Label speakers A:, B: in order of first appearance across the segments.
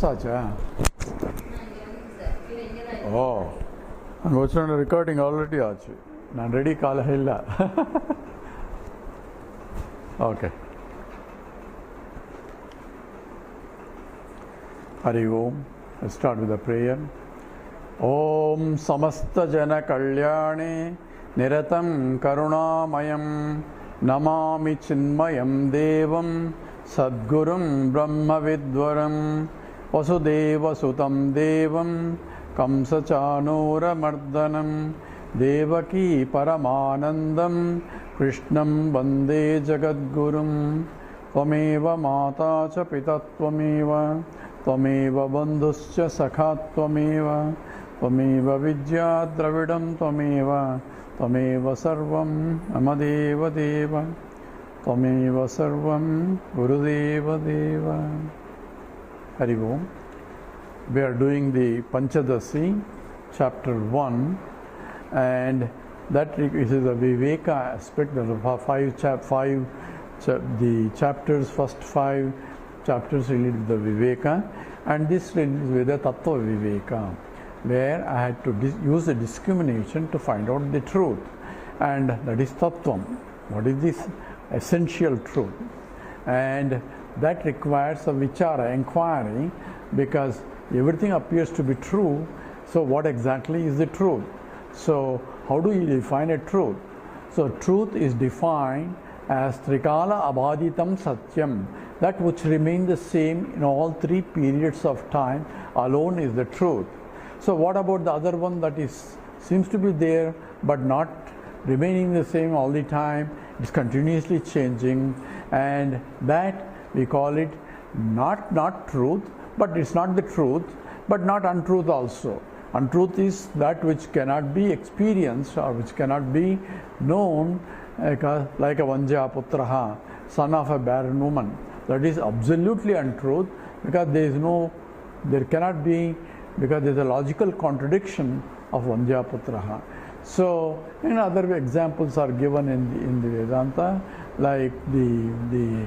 A: வருஷாச்சா? ஓ, அங்கே வச்சு recording already ஆச்சு. நான் ரெடி கால இல்லை. Okay. Hari Om. Let's start with a prayer. Om Samasta Jana Kalyane Niratam Karunamayam Namami Chinmayam Devam Sadgurum Brahma Vidwaram Vasudeva Sutam Devam Kamsa Chanura Mardanam Devaki Paramanandam Krishnam Vande Jagadgurum Tvameva Mata Cha Pita Tvameva Tvameva bandhuscha sakha tvameva Tvameva vidya dravidam tvameva Tvameva sarvam amadeva deva Tvameva sarvam gurudeva deva. Hari Om. We are doing the Panchadashi, chapter 1, and that is the Viveka aspect of the the chapters, first 5 chapters related to the Viveka, and this relates with the Tattva Viveka, where I had to use the discrimination to find out the truth, and that is Tattvam. What is this essential truth? And that requires a Vichara, inquiry, because everything appears to be true, so what exactly is the truth? So how do you define a truth? So truth is defined as Trikala Abhaditam Satyam, that which remains the same in all 3 periods of time alone is the truth. So what about the other one that seems to be there but not remaining the same all the time? It's continuously changing, and that we call it not truth, but it's not the truth, but not untruth also. Untruth is that which cannot be experienced or which cannot be known, like a Vanja Putraha, son of a barren woman. That is absolutely untruth, because there cannot be, because there is a logical contradiction of Vanja Putraha. So, other examples are given in the Vedanta, like the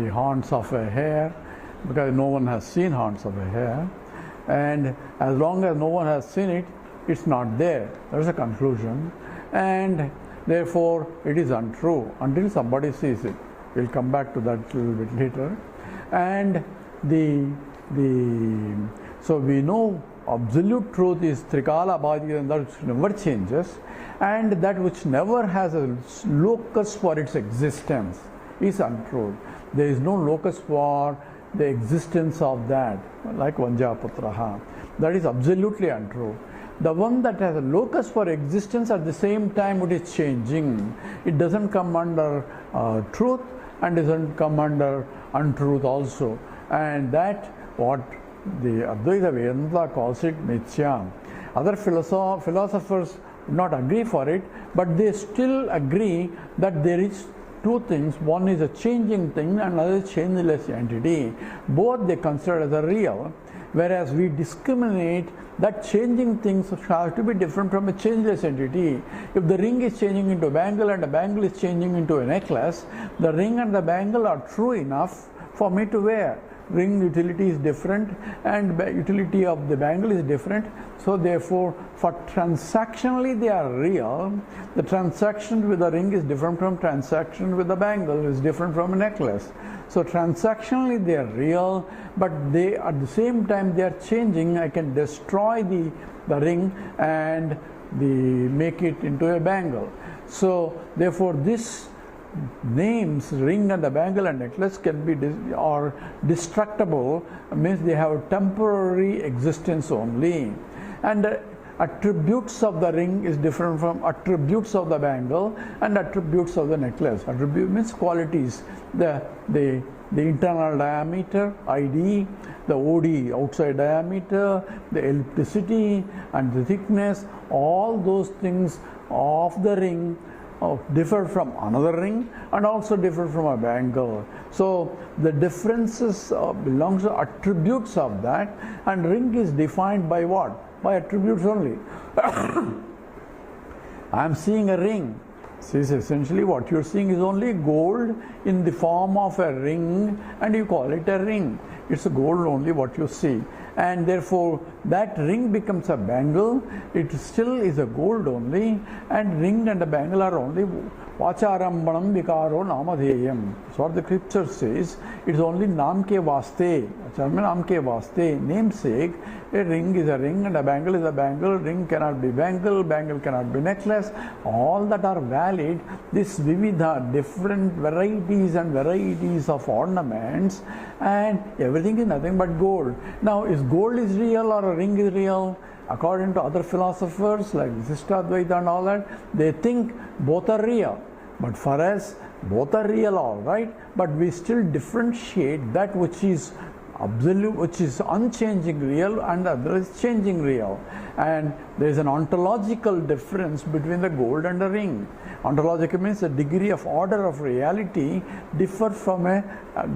A: horns of a hare, because no one has seen horns of a hare, and as long as no one has seen it, it's not there. That is a conclusion, and therefore it is untrue until somebody sees it. We'll come back to that a little bit later. And so we know absolute truth is Trikala Abhadita, that which never changes, and that which never has a locus for its existence is untruth. There is no locus for the existence of that, like Vanjaputraha. That is absolutely untrue. The one that has a locus for existence, at the same time it is changing. It doesn't come under truth and doesn't come under untruth also. And that what the Advaita Vedanta calls it Mithya. Other philosophers do not agree for it, but they still agree that there is 2 things. One is a changing thing and another is changeless entity. Both they consider as a real, whereas we discriminate that changing things have to be different from a changeless entity. If the ring is changing into a bangle and the bangle is changing into a necklace, the ring and the bangle are true enough for me to wear. Ring utility is different and utility of the bangle is different. So therefore, for transactionally they are real. The transaction with the ring is different from transaction with the bangle, is different from a necklace. So transactionally they are real, but they at the same time they are changing. I can destroy the ring and make it into a bangle. So therefore this names ring and the bangle and necklace can be destructible, means they have temporary existence only, and attributes of the ring is different from attributes of the bangle and attributes of the necklace. Attribute means qualities, the internal diameter, ID, the OD, outside diameter, the ellipticity and the thickness, all those things of the ring differ from another ring and also differ from a bangle. So the differences belongs to attributes of that, and ring is defined by what? By attributes only. I am seeing a ring. See, essentially what you are seeing is only gold in the form of a ring, and you call it a ring. it's a gold only what you see. And therefore that ring becomes a bangle, it still is a gold only, and ring and a bangle are only Vacharambanam Vikaro Namadheyam. So what the scripture says, it's only Namke Vaste, Namke Vaste, namesake. A ring is a ring and a bangle is a bangle. Ring cannot be bangle, bangle cannot be necklace. All that are valid. This Vividha, different varieties and varieties of ornaments, and everything is nothing but gold. Now, is gold is real or a ring is real? According to other philosophers like Advaita and all that, they think both are real. But for us, both are real, all right. But we still differentiate that which is absolute, which is unchanging real, and the other is changing real. And there is an ontological difference between the gold and the ring. Ontological means the degree of order of reality differs from a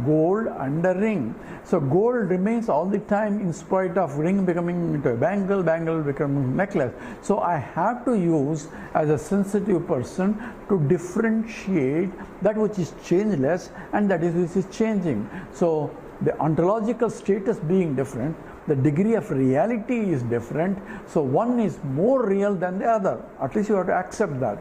A: gold and a ring. So gold remains all the time in spite of ring becoming into a bangle, bangle becoming necklace. So I have to use as a sensitive person to differentiate that which is changeless and that which is changing. So the ontological status being different, the degree of reality is different. So one is more real than the other. At least you have to accept that.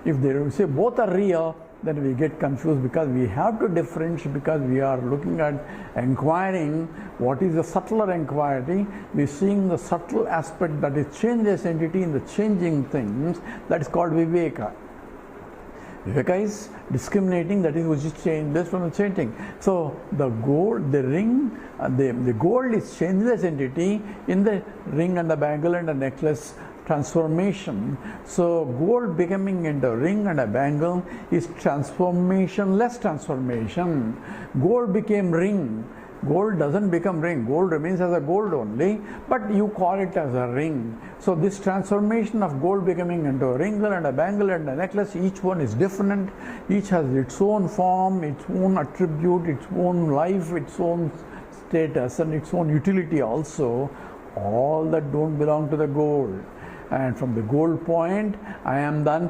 A: If they say both are real, then we get confused, because we have to differentiate, because we are looking at inquiring what is the subtler inquiry. We are seeing the subtle aspect, that is changeless entity in the changing things. That is called Viveka. Viveka is discriminating, that is which is changeless from the changing. So the gold, the ring, the gold is changeless entity in the ring and the bangle and the necklace transformation. So gold becoming into a ring and a bangle is transformationless transformation. Gold became ring. Gold doesn't become ring. Gold remains as a gold only, but you call it as a ring. So this transformation of gold becoming into a ring and a bangle and a necklace, each one is different. Each has its own form, its own attribute, its own life, its own status, and its own utility also. All that don't belong to the gold. And from the gold point, I am done,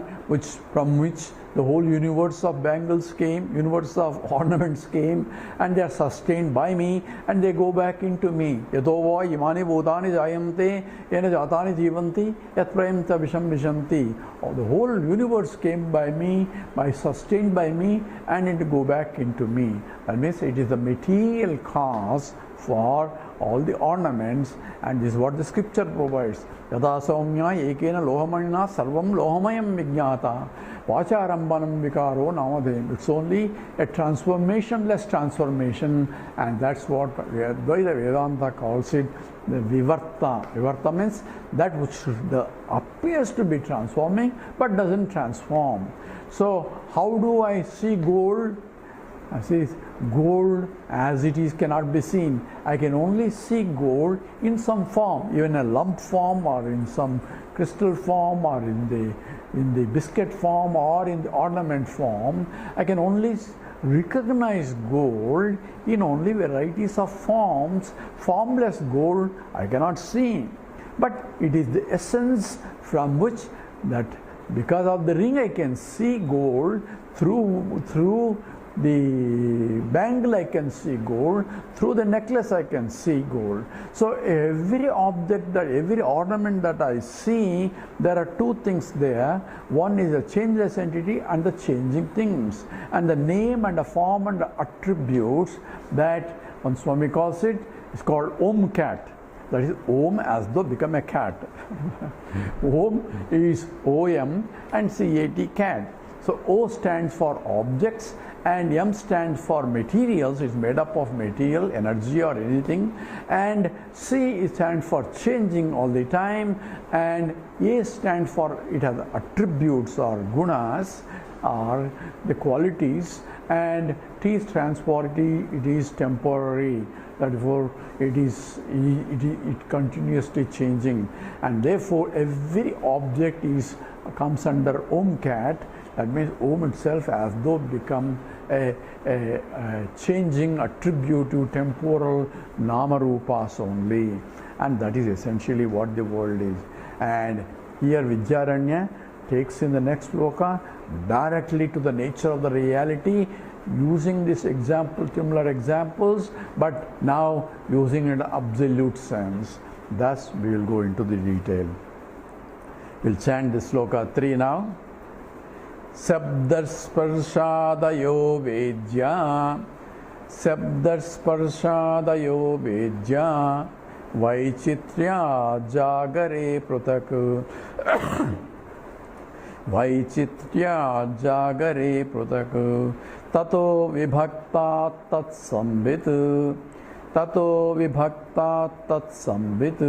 A: from which the whole universe of bangles came, universe of ornaments came, and they are sustained by me, and they go back into me. Yatova imani bhutani jayante yena jatani jivanti yat prayamta visham vishanti. The whole universe came by me, sustained by me, and it go back into me. That means it is the material cause for all the ornaments, and this is what the scripture provides. Yada saumya ekena lohamanina sarvam lohamayam vijnata vacharambanam vikaro namadheyam. It's only a transformationless transformation, and that's what Advaita Vedanta calls it, the vivarta. Vivarta means that which appears to be transforming but doesn't transform. So how do I see gold? I see gold as it is cannot be seen. I can only see gold in some form, even a lump form, or in some crystal form, or in the biscuit form, or in the ornament form. I can only recognize gold in only varieties of forms. Formless gold I cannot see, but it is the essence from which that, because of the ring I can see gold, through the bangle I can see gold, through the necklace I can see gold. So every object, every ornament that I see, there are two things there. One is a changeless entity and the changing things, and the name and the form and the attributes that one Swami calls it, is called Om Cat. That is Om as though become a cat. Om is OM and CAT, cat. So O stands for objects and M stands for materials. It's made up of material, energy or anything. And C stands for changing all the time. And A stands for, it has attributes or gunas or the qualities. And T stands for it is temporary. Therefore, it continuously changing. And therefore, every object comes under Om Cat. That means Om itself as though become a changing attribute to temporal Namarupas only. And that is essentially what the world is. And here Vidyaranya takes in the next sloka directly to the nature of the reality. using this example, similar examples, but now using an absolute sense. Thus, we will go into the detail. We'll chant this sloka 3 now. Sabdarsparshadayo vedya, Sabdarsparshadayo vedya, Vaichitya jagare pratak, Vaichitya jagare pratak, Tato vibhakta tat sambit, Tato vibhakta tat sambit,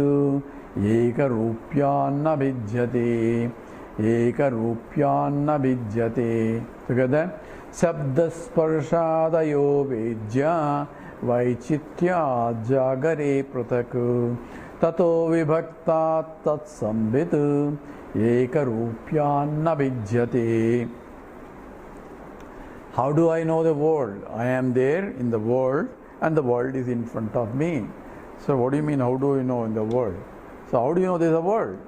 A: Eka rupyanna vidyate, Eka rupyanna vidyate. Together, Sabdasparshadayo vedya, Vaichitya jagare pratak, Tato vibhakta tat sambit, Eka rupyanna vidyate. How do I know the world? I am there in the world and the world is in front of me. So what do you mean, how do you know in the world? So how do you know there is a world?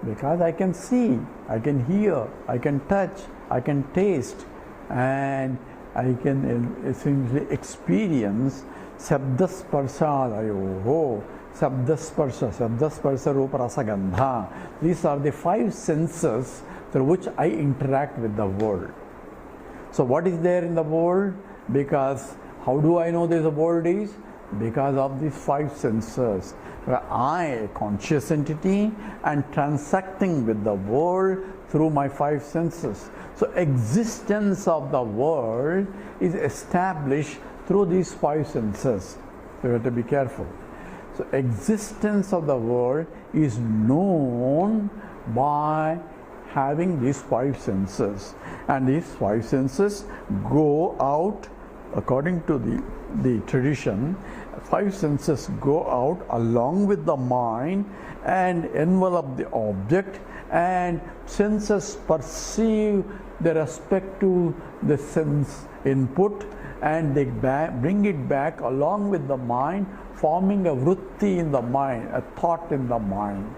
A: Because I can see, I can hear, I can touch, I can taste, and I can essentially experience Sabdasparshadayoho, Sabdasparsha Rupa Rasa Gandha. These are the 5 senses through which I interact with the world. So what is there in the world? Because how do I know there is a world is? Because of these 5 senses. I, a conscious entity, and transacting with the world through my 5 senses. So existence of the world is established through these 5 senses. So you have to be careful. So existence of the world is known by having these 5 senses. And these 5 senses go out, according to the tradition, 5 senses go out along with the mind and envelop the object, and senses perceive the respect to the sense input, and they bring it back along with the mind, forming a vritti in the mind, a thought in the mind.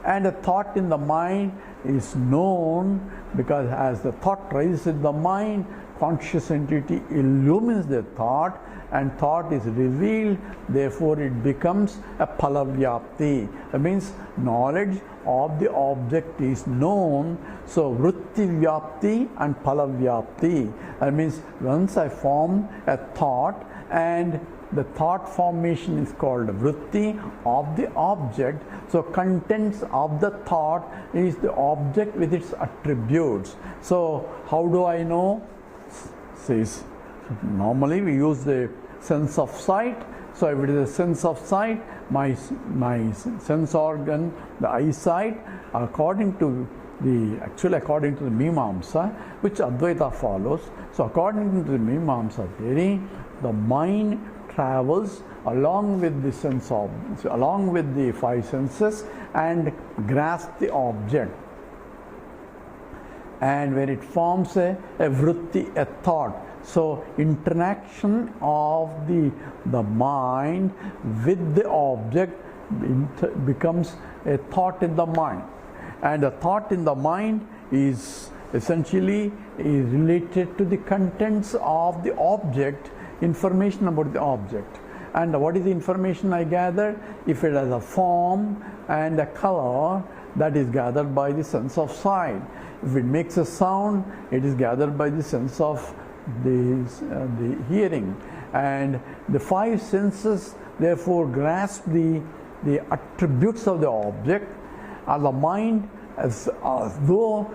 A: And a thought in the mind is known because as the thought rises in the mind, conscious entity illumines the thought, and thought is revealed, therefore it becomes a phalavyapti. That means knowledge of the object is known. So vritti vyapti and phalavyapti. That means once I form a thought, and the thought formation is called vritti of the object. So contents of the thought is the object with its attributes. So how do I know? Says normally we use the sense of sight. So if it is a sense of sight, my sense organ, the eyesight, according to the Mimamsa, which Advaita follows. So according to the Mimamsa theory, the mind travels along with the along with the 5 senses and grasps the object. And when it forms a vritti, a thought, so interaction of the mind with the object becomes a thought in the mind. And a thought in the mind is essentially related to the contents of the object, information about the object. And what is the information I gather? If it has a form and a color, that is gathered by the sense of sight. If it makes a sound, it is gathered by the sense of the hearing. And the 5 senses therefore grasp the attributes of the object, and the mind as though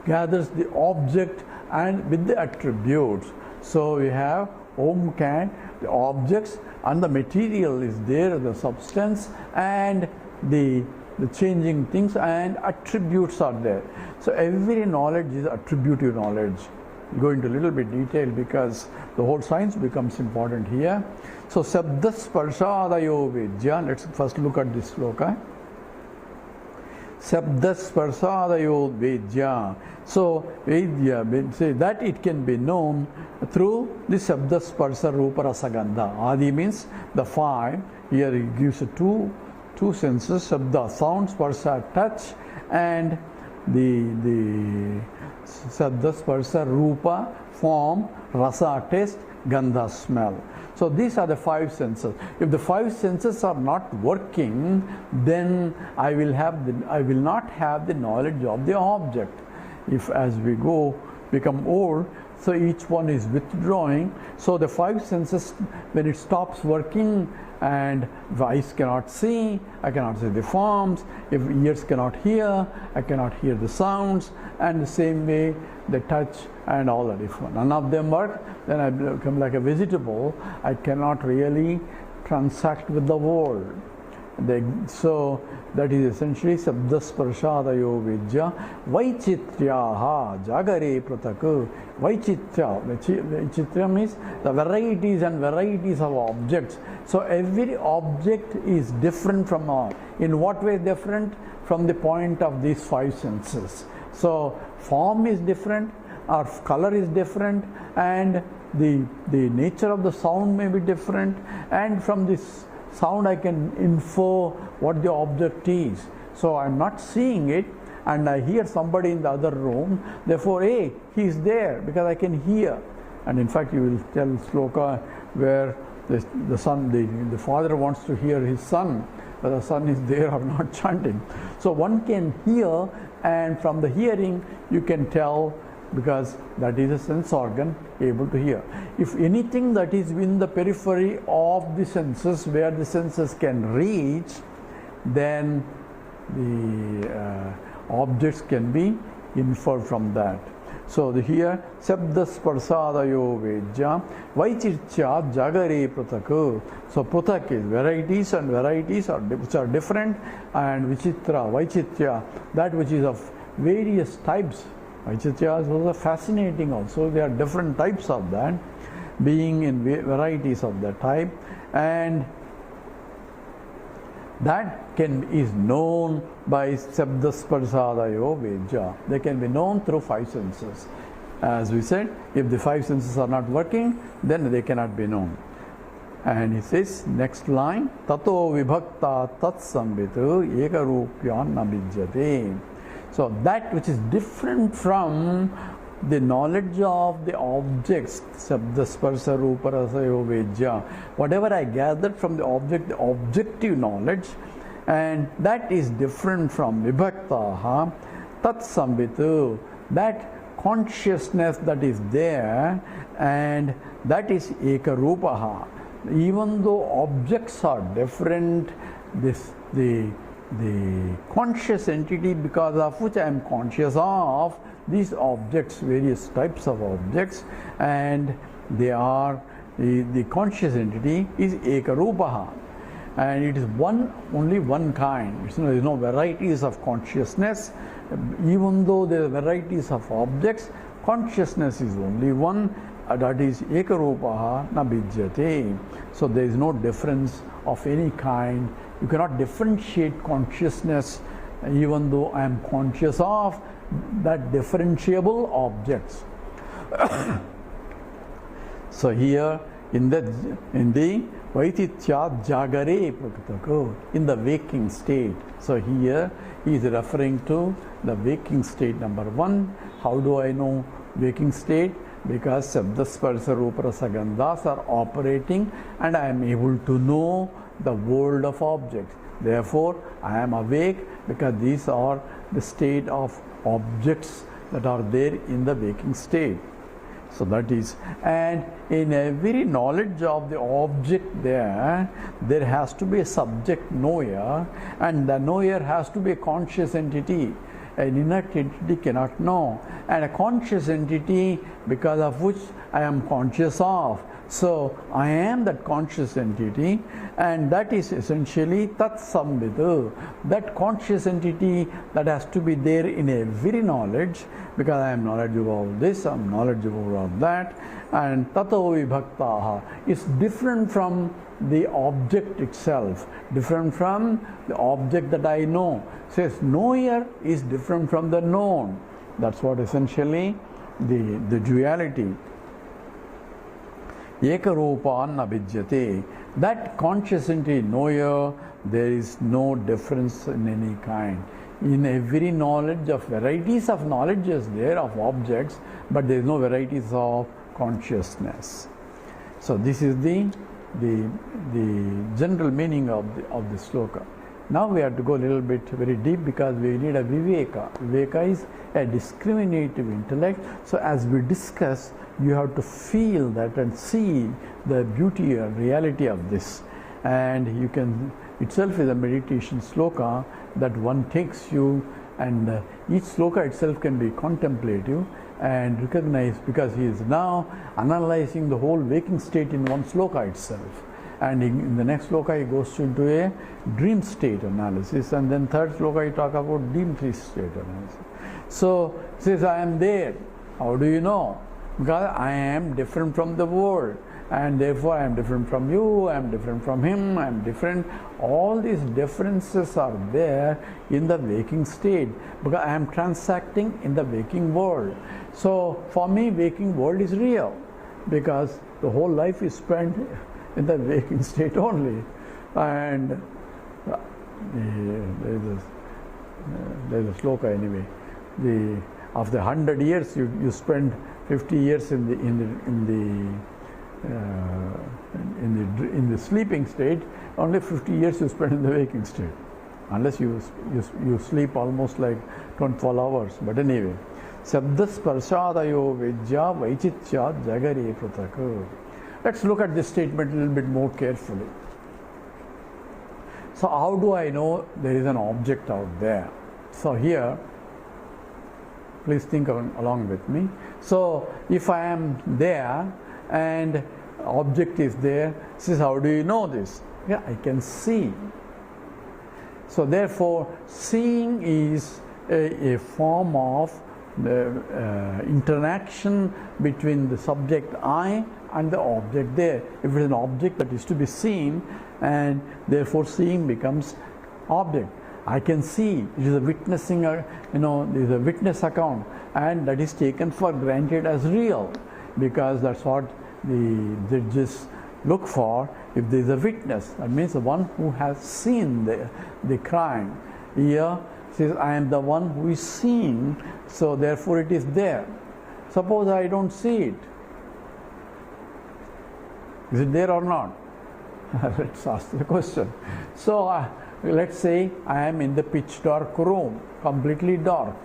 A: gathers the object and with the attributes. So we have Om Can, the objects, and the material is there, the substance, and the changing things, and attributes are there. So every knowledge is attributive knowledge. We'll go into a little bit detail because the whole science becomes important here. So Sabdasparshadayo Vidya. Let's first look at this sloka. Sabdasparshadayo Vidya. So Vidya, say that it can be known through the Sabdasparsha Rupa Rasa Gandha. Adi means the 5. Here it gives two senses: Sabda, sound; Sparsha, touch; and the Sabda, Sparsa, Rupa, form, Rasa, taste, Gandha, smell. So these are the five senses. If the five senses are not working, then I will not have the knowledge of the object. If as we become old, so each one is withdrawing. So the five senses, when it stops working, and eyes cannot see, I cannot see the forms. If ears cannot hear, I cannot hear the sounds. And the same way, the touch and all that. If none of them work, then I become like a vegetable. I cannot really transact with the world. So that is essentially Sabda Sparshadayo Vidya Vaichityaha Jagare Prataku. Vaichitya means the varieties and varieties of objects. So every object is different from all. In what way different? From the point of these five senses. So form is different, or color is different, and the nature of the sound may be different, and from this sound I can infer what the object is. So I'm not seeing it, and I hear somebody in the other room, therefore, hey, he's there, because I can hear. And in fact, you will tell sloka where the son, the father wants to hear his son, whether the son is there or not chanting. So one can hear, and from the hearing you can tell, because that is a sense organ able to hear. If anything that is in the periphery of the senses, where the senses can reach, then the objects can be inferred from that. So here, Sabda Sparsadayo Vedya Vaichitya Jagare Prataku. So Pratak is varieties, and varieties which are different, and Vichitra, Vaichitya, that which is of various types. Vaichitya is also fascinating also. There are different types of that, being in varieties of that type, and that is known by Sabda Sparsadayo Vedya. They can be known through five senses. As we said, if the five senses are not working, then they cannot be known. And he says, next line, Tato Vibhakta Tat Sambitu Ekarupyan Nabijyate. So that which is different from the knowledge of the objects, Sabda Sparsa Rupa Rasayo Vedya, whatever I gathered from the object, the objective knowledge, and that is different from Vibhaktaha, Tat Sambitu, that consciousness that is there, and that is Ekarupaha. Even though objects are different, the conscious entity because of which I am conscious of these objects, various types of objects, and they are the conscious entity is Ekarupaha, and it is only one kind. There is no varieties of consciousness. Even though there are varieties of objects, consciousness is only one, that is Ekarupaha Nabijyate. So there is no difference of any kind. You cannot differentiate consciousness, even though I am conscious of that differentiable objects. So here in the Vaititya Jagare Prakritako, in the waking state. So here he is referring to the waking state number one. How do I know waking state? Because Sabda Sparsa Rupa Rasa Gandhas are operating, and I am able to know the world of objects. Therefore, I am awake, because these are the state of objects that are there in the waking state. So that is, and in every knowledge of the object there has to be a subject knower, and the knower has to be a conscious entity. An inert entity cannot know, and a conscious entity because of which I am conscious of. So I am that conscious entity, and that is essentially Tat Sambitu, that conscious entity that has to be there in every knowledge, because I am knowledgeable of this, I am knowledgeable of that. And Tato Vibhaktaha is different from the object itself, different from the object that I know. Says knower is different from the known. That's what essentially the duality. Ekarupan Abhidyate. That conscious entity knower, there is no difference in any kind. In every knowledge of varieties of knowledge is there of objects, but there is no varieties of consciousness. So this is the general meaning of the sloka. Now we have to go a little bit very deep, because we need a viveka. Viveka is a discriminative intellect. So as we discuss, you have to feel that and see the beauty and reality of this. And you can, itself is a meditation sloka that one takes you, and each sloka itself can be contemplative and recognize, because he is now analyzing the whole waking state in one sloka itself. And in the next sloka he goes into a dream state analysis, and then third sloka he talks about dream state analysis. So he says, I am there. How do you know? Because I am different from the world, and therefore I am different from you, I am different from him, I am different. All these differences are there in the waking state, because I am transacting in the waking world. So for me, waking world is real, because the whole life is spent in the waking state only. And there is a sloka anyway. After 100 years, you spend 50 years in the sleeping state. Only 50 years you spend in the waking state, unless you sleep almost like 12 hours. But anyway, Sabdas Parshadayo Vidya Vaichitya Jagare Pratak. Let's look at this statement a little bit more carefully. So how do I know there is an object out there? So here, please think along with me. So if I am there and object is there, says, how do you know this? Yeah, I can see. So therefore, seeing is a form of interaction between the subject I and the object there. If it is an object that is to be seen, and therefore seeing becomes object. I can see. It is a witnessing, there is a witness account, and that is taken for granted as real, because that's what the judges look for. If there is a witness, that means the one who has seen the crime. Here says, I am the one who is seeing, so therefore it is there. Suppose I don't see it. Is it there or not? Let's ask the question. So let's say I am in the pitch dark room, completely dark.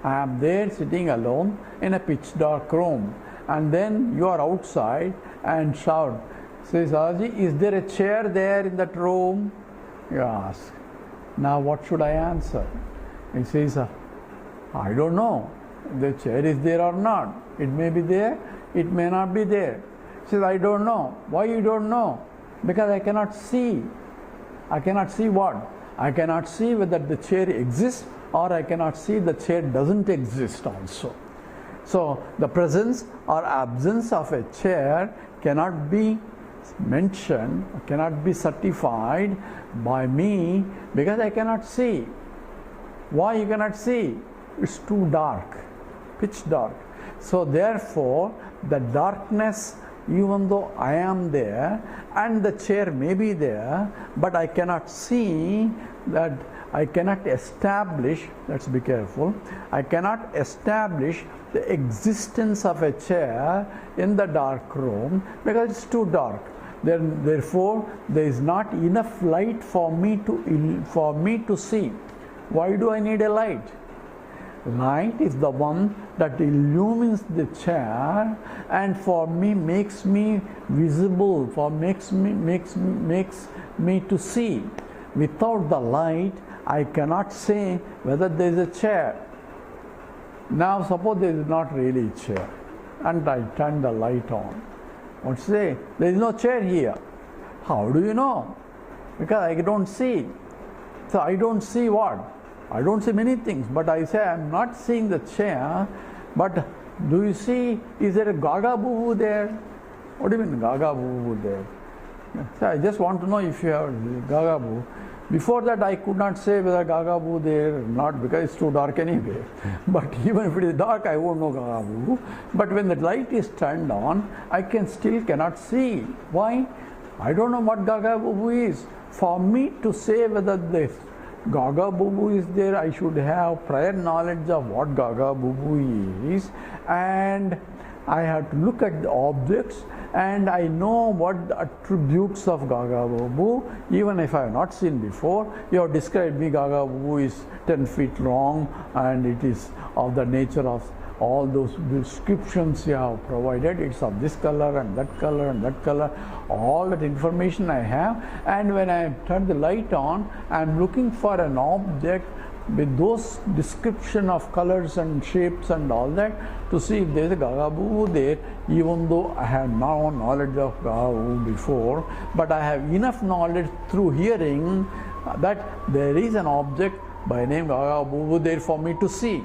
A: I am there sitting alone in a pitch dark room, and then you are outside and shout, say, Sadaji, is there a chair there in that room? You ask. Now what should I answer? He says, I don't know. The chair is there or not. It may be there, it may not be there. He says, I don't know. Why you don't know? Because I cannot see. I cannot see what? I cannot see whether the chair exists, or I cannot see the chair doesn't exist also. So the presence or absence of a chair cannot be mentioned, cannot be certified by me, because I cannot see. Why you cannot see? It's too dark, pitch dark. So therefore, the darkness, even though I am there and the chair may be there, but I cannot see that. I cannot establish, let's be careful, I cannot establish the existence of a chair in the dark room, because it's too dark. Therefore, there is not enough light for me to see. Why do I need a light? Light is the one that illumines the chair, and for me makes me visible, makes me to see. Without the light, I cannot say whether there is a chair. Now suppose there is not really a chair, and I turn the light on. What say? There is no chair here. How do you know? Because I don't see. So I don't see what? I don't see many things, but I say I am not seeing the chair. But do you see, is there a gaga boo there? What do you mean gaga boo there? So I just want to know if you have gaga boo. Before that I could not say whether gaga boo there or not, because it's too dark anyway. But even if it is dark, I won't know gaga boo. But when the light is turned on, I still cannot see. Why? I don't know what gaga boo is. For me to say whether Gaga Bubu is there, I should have prior knowledge of what Gaga Bubu is, and I have to look at the objects, and I know what the attributes of Gaga Bubu, even if I have not seen before. You have described me, Gaga Bubu is 10 feet long, and it is of the nature of all those descriptions you have provided. It's of this color and that color and that color, all that information I have. And when I turn the light on, I'm looking for an object with those description of colors and shapes and all that, to see if there is a Gaga Bubu there, even though I have no knowledge of Gaga Bubu before, but I have enough knowledge through hearing that there is an object by name Gaga Bubu there for me to see.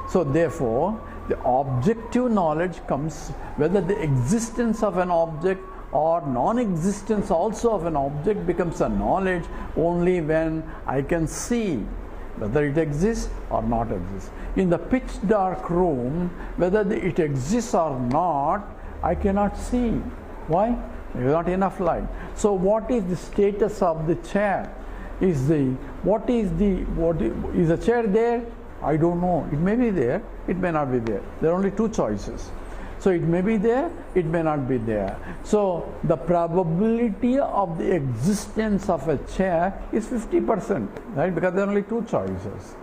A: So therefore, the objective knowledge comes whether the existence of an object or non-existence also of an object becomes a knowledge only when I can see whether it exists or not exists. In the pitch dark room, whether it exists or not, I cannot see. Why? There is not enough light. So what is the status of the chair? Is the chair there? I don't know. It may be there, it may not be there. There are only two choices. So it may be there, it may not be there. So the probability of the existence of a chair is 50%, right? Because there are only two choices.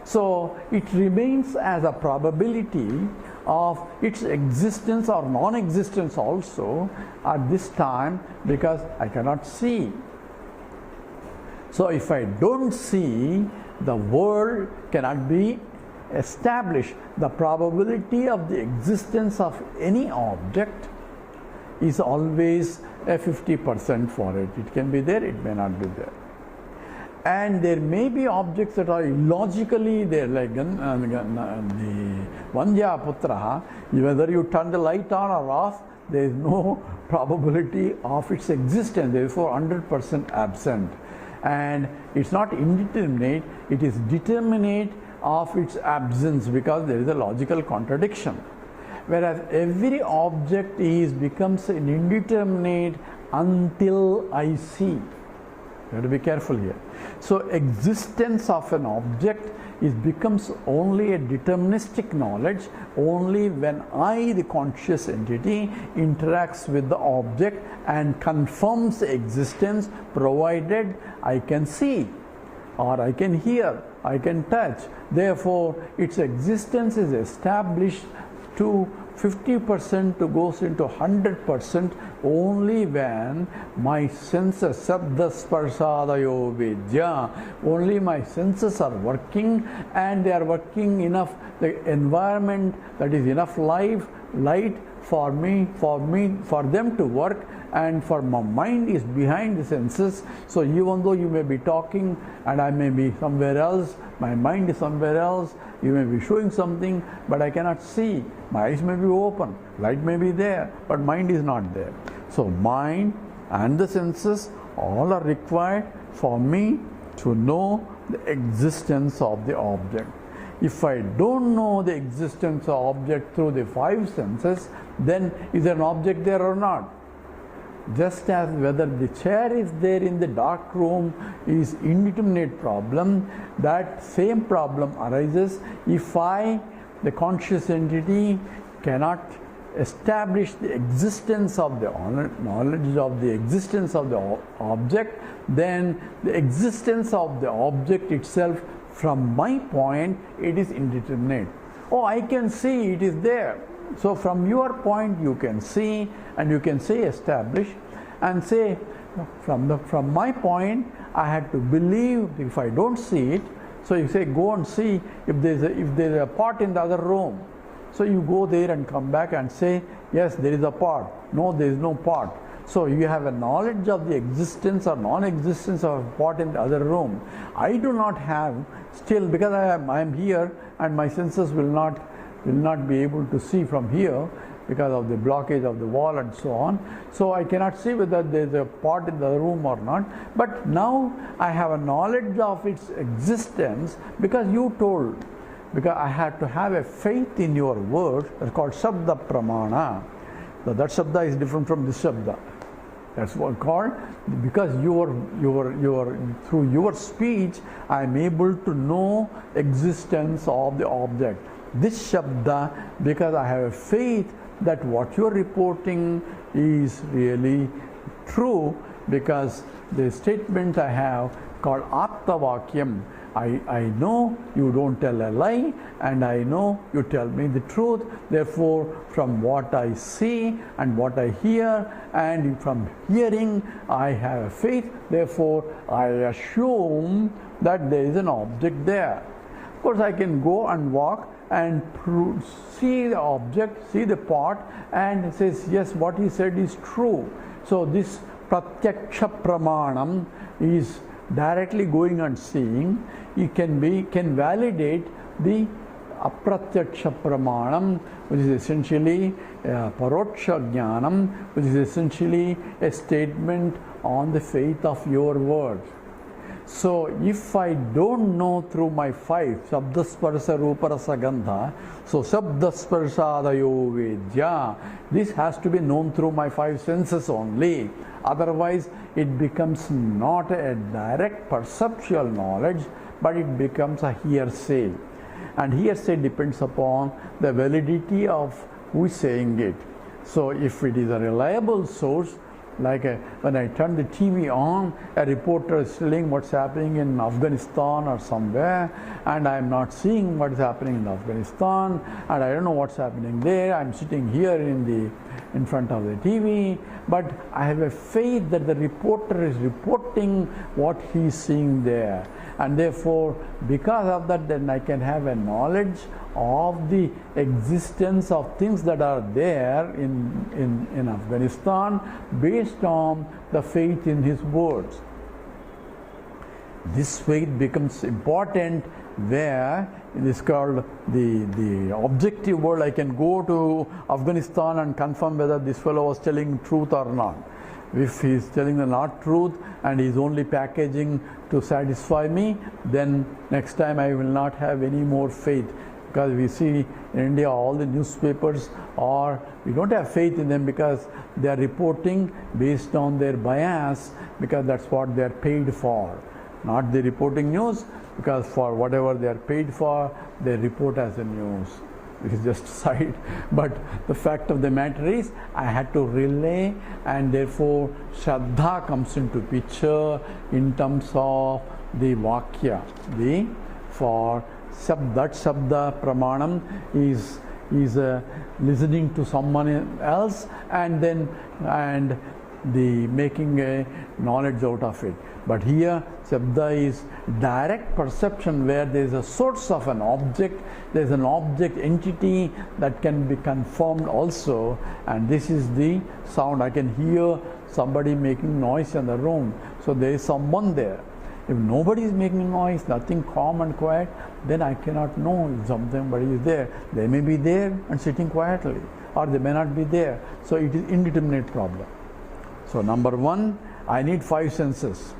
A: So it remains as a probability of its existence or non-existence also at this time, because I cannot see. So if I don't see, the world cannot be established. The probability of the existence of any object is always a 50% for it. It can be there, it may not be there. And there may be objects that are illogically there, like the Vandya Putra. Whether you turn the light on or off, there is no probability of its existence, therefore 100% absent. And it's not indeterminate, it is determinate of its absence, because there is a logical contradiction. Whereas every object becomes an indeterminate until I see. You have to be careful here. So existence of an object becomes only a deterministic knowledge only when I, the conscious entity, interacts with the object and confirms the existence, provided I can see, or I can hear, I can touch. Therefore, its existence is established to 50% to goes into 100% only when my senses, sabda sparshadayo vidya, only my senses are working, and they are working enough, the environment that is enough light for them to work, and for my mind is behind the senses. So even though you may be talking and I may be somewhere else, my mind is somewhere else, you may be showing something, but I cannot see. My eyes may be open, light may be there, but mind is not there. So mind and the senses all are required for me to know the existence of the object. If I don't know the existence of object through the five senses, then is there an object there or not? Just as whether the chair is there in the dark room is indeterminate problem, that same problem arises if I, the conscious entity, cannot establish the existence of the knowledge of the existence of the object, then the existence of the object itself, from my point, it is indeterminate. Oh, I can see it is there. So from your point you can see, and you can say establish, and say from my point I had to believe if I don't see it. So you say go and see if there's a pot in the other room. So you go there and come back and say yes, there is a pot. No, there is no pot. So you have a knowledge of the existence or non-existence of a pot in the other room. I do not have still, because I am here and my senses will not be able to see from here because of the blockage of the wall and so on. So I cannot see whether there is a pot in the room or not. But now I have a knowledge of its existence because you told. Because I had to have a faith in your words. It's called Shabda Pramana. So that Shabda is different from this Shabda. That's what called, because through your speech, I am able to know existence of the object. This Shabda, because I have a faith that what you are reporting is really true, because the statement I have called Aptavakyam, I know you don't tell a lie, and I know you tell me the truth. Therefore, from what I see and what I hear, and from hearing, I have a faith. Therefore, I assume that there is an object there. Of course, I can go and walk and see the object, see the pot, and it says, yes, what he said is true. So this Pratyaksha Pramanam is directly going and seeing. It can validate the Apratyaksha Pramanam, which is essentially Paroksha Jnanam, which is essentially a statement on the faith of your words. So if I don't know through my five, Shabda Sparsa Rupa Rasa Gandha, so Shabda Sparshadayo Vedya, this has to be known through my five senses only. Otherwise, it becomes not a direct perceptual knowledge, but it becomes a hearsay. And hearsay depends upon the validity of who is saying it. So if it is a reliable source, like when I turn the TV on, a reporter is telling what's happening in Afghanistan or somewhere, and I am not seeing what is happening in Afghanistan, and I don't know what's happening there. I'm sitting here in front of the TV, but I have a faith that the reporter is reporting what he's seeing there. And therefore, because of that, then I can have a knowledge of the existence of things that are there in Afghanistan based on the faith in his words. This faith becomes important where it is called the objective world. I can go to Afghanistan and confirm whether this fellow was telling truth or not. If he is telling the not truth and he is only packaging to satisfy me, then next time I will not have any more faith. Because we see in India all the newspapers, or we don't have faith in them because they are reporting based on their bias, because that's what they are paid for. Not the reporting news, because for whatever they are paid for, they report as a news. It is just a side. But the fact of the matter is, I had to relay, and therefore Shraddha comes into picture in terms of the Vakya. For that Shabda Pramanam is listening to someone else and the making a knowledge out of it. But here Shabda is direct perception, where there is a source of an object, there is an object entity that can be confirmed also, and this is the sound. I can hear somebody making noise in the room, so there is someone there. If nobody is making noise, nothing calm and quiet, then I cannot know if somebody is there. They may be there and sitting quietly, or they may not be there. So it is indeterminate problem. So number one, I need five senses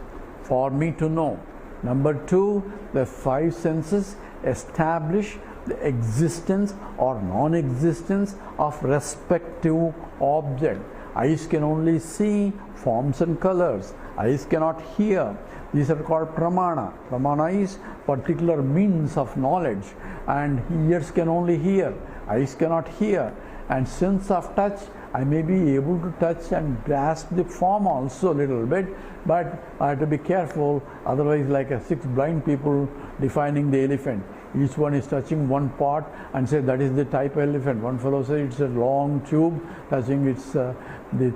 A: for me to know. Number two, the five senses establish the existence or non-existence of respective object. Eyes can only see forms and colors. Eyes cannot hear. These are called pramana. Pramana is particular means of knowledge, and ears can only hear. Eyes cannot hear. And sense of touch, I may be able to touch and grasp the form also a little bit, but I have to be careful, otherwise like six blind people defining the elephant. Each one is touching one part and say that is the type of elephant. One fellow says it's a long tube touching its the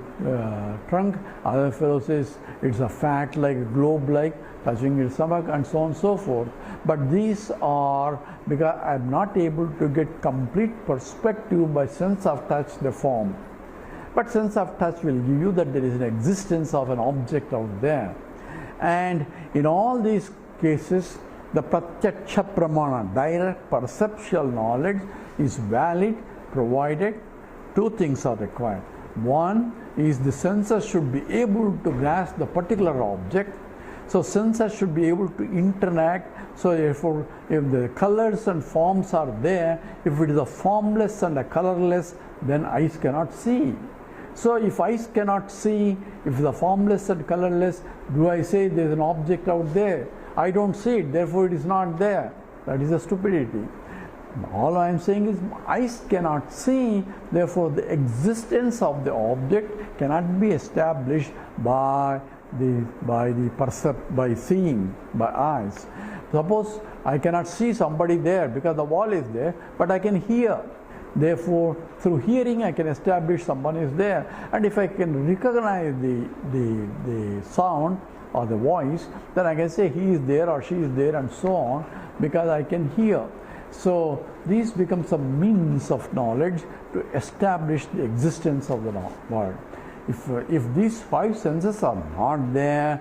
A: trunk. Other fellow says it's a fat like a globe like touching its stomach, and so on and so forth. But these are because I am not able to get complete perspective by sense of touch the form. But sense of touch will give you that there is an existence of an object out there. And in all these cases, the Pratyaksha Pramana, direct perceptual knowledge, is valid provided two things are required. One is the senses should be able to grasp the particular object. So senses should be able to interact. So therefore, if the colors and forms are there, if it is a formless and a colorless, then eyes cannot see. So if eyes cannot see, if the formless and colorless, do I say there is an object out there? I don't see it, therefore it is not there. That is a stupidity. All I am saying is eyes cannot see, therefore the existence of the object cannot be established by seeing, by eyes. Suppose I cannot see somebody there because the wall is there, but I can hear. Therefore, through hearing I can establish someone is there. And if I can recognize the sound or the voice, then I can say he is there or she is there and so on, because I can hear. So these become some means of knowledge to establish the existence of the world. If these five senses are not there,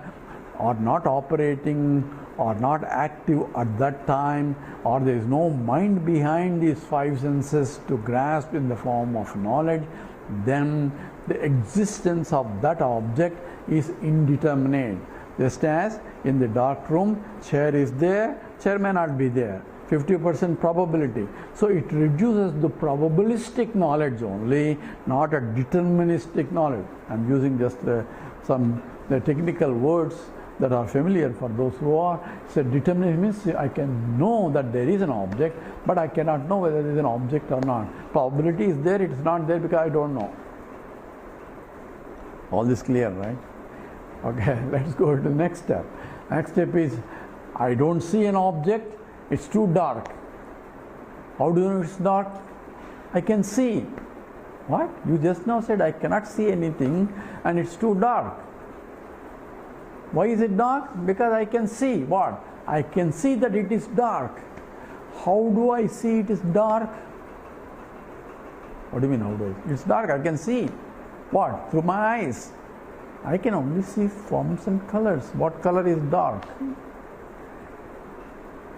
A: or not operating, or not active at that time, or there is no mind behind these five senses to grasp in the form of knowledge, then the existence of that object is indeterminate. Just as in the dark room, chair is there, chair may not be there. 50% probability. So it reduces the probabilistic knowledge only, not a deterministic knowledge. I'm using just the technical words that are familiar for those who are. So determinism means I can know that there is an object, but I cannot know whether there is an object or not. Probability is there, it is not there because I don't know. All this clear, right? Okay, let's go to the next step. Next step is, I don't see an object, it's too dark. How do you know it's dark? I can see. What? You just now said I cannot see anything and it's too dark. Why is it dark? Because I can see. What? I can see that it is dark. How do I see it is dark? What do you mean how do I? It's dark, I can see. What? Through my eyes. I can only see forms and colors. What color is dark?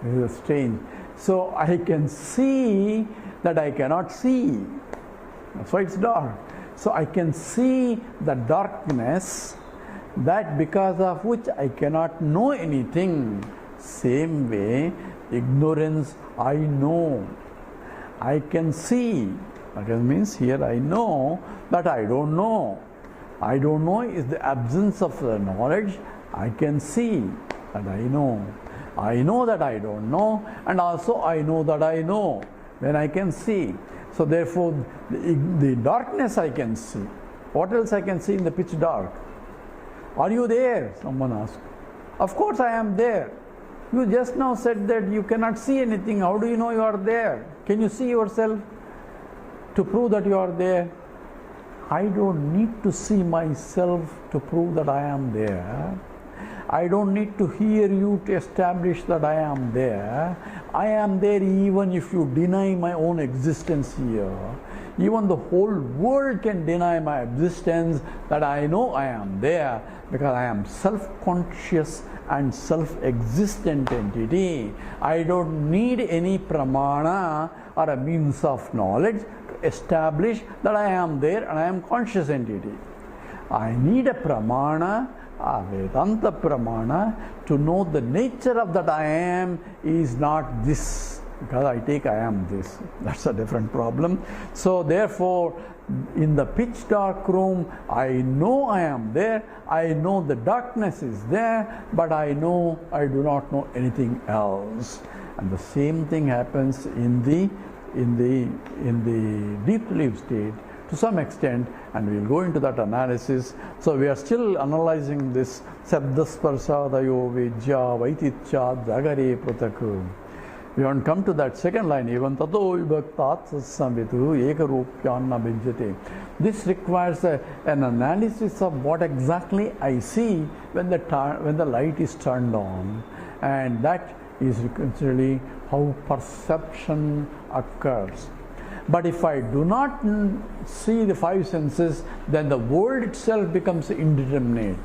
A: This is strange. So I can see that I cannot see. That's why it's dark. So I can see the darkness, that because of which I cannot know anything. Same way, ignorance, I know. I can see. That means here I know that I don't know. I don't know is the absence of the knowledge. I can see that I know. I know that I don't know, and also I know that I know when I can see. So therefore, the darkness I can see. What else I can see in the pitch dark? Are you there? Someone asked. Of course I am there. You just now said that you cannot see anything. How do you know you are there? Can you see yourself to prove that you are there? I don't need to see myself to prove that I am there. I don't need to hear you to establish that I am there. I am there even if you deny my own existence here. Even the whole world can deny my existence, that I know I am there, because I am self-conscious and self-existent entity. I don't need any pramana or a means of knowledge to establish that I am there and I am conscious entity. I need a pramana, a Vedanta pramana, to know the nature of that I am is not this, because I take I am this. That's a different problem. So therefore, in the pitch dark room, I know I am there, I know the darkness is there, but I know I do not know anything else. And the same thing happens in the deep sleep state to some extent, and we will go into that analysis. So we are still analyzing this Sabdasparsadayo Vidya Vaititya Jagare Prataku. We haven't come to that second line, even Tato Vibhaktat Samvitu Ekarupyanna Bhinjate. This requires an analysis of what exactly I see when the light is turned on, and that is essentially how perception occurs. But if I do not see the five senses, then the world itself becomes indeterminate.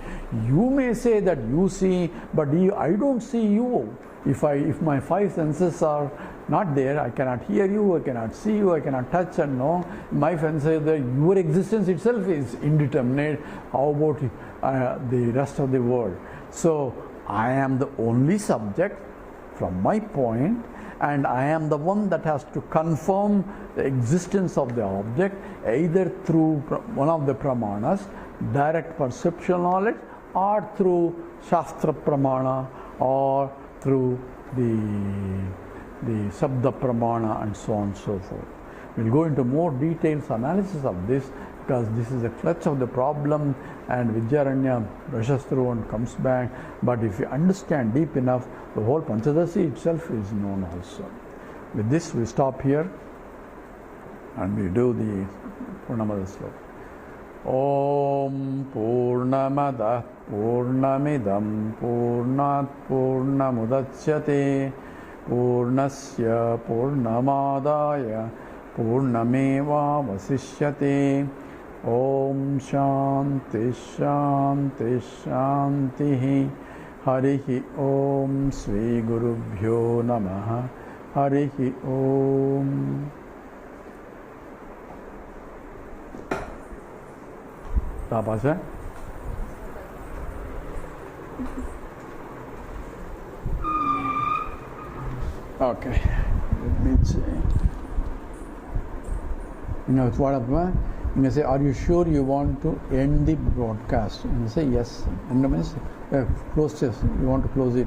A: You may say that you see, but I don't see you. If my five senses are not there, I cannot hear you, I cannot see you, I cannot touch and know. My sense is that your existence itself is indeterminate. How about the rest of the world? So I am the only subject from my point, and I am the one that has to confirm the existence of the object either through one of the pramanas, direct perceptual knowledge, or through Shastra Pramana, or through the Sabda Pramana, and so on and so forth. We'll go into more detailed analysis of this, because this is a clutch of the problem, and Vidyaranya brushes through and comes back. But if you understand deep enough, the whole Panchadashi itself is known also. With this, we stop here and we do the Purnamada sloka. Om Purnamada Purnamidam Purnat Purnamudachyate Purnasya Purnamadaya Purnameva Vasishyate. Om Shanti Shanti Shanti. Harihi Om Sri Gurubhyo Namaha. Harihi Om. Tapasya? Okay. Let me see. It's what up? You say, are you sure you want to end the broadcast? And you say, yes. And close this. You want to close it.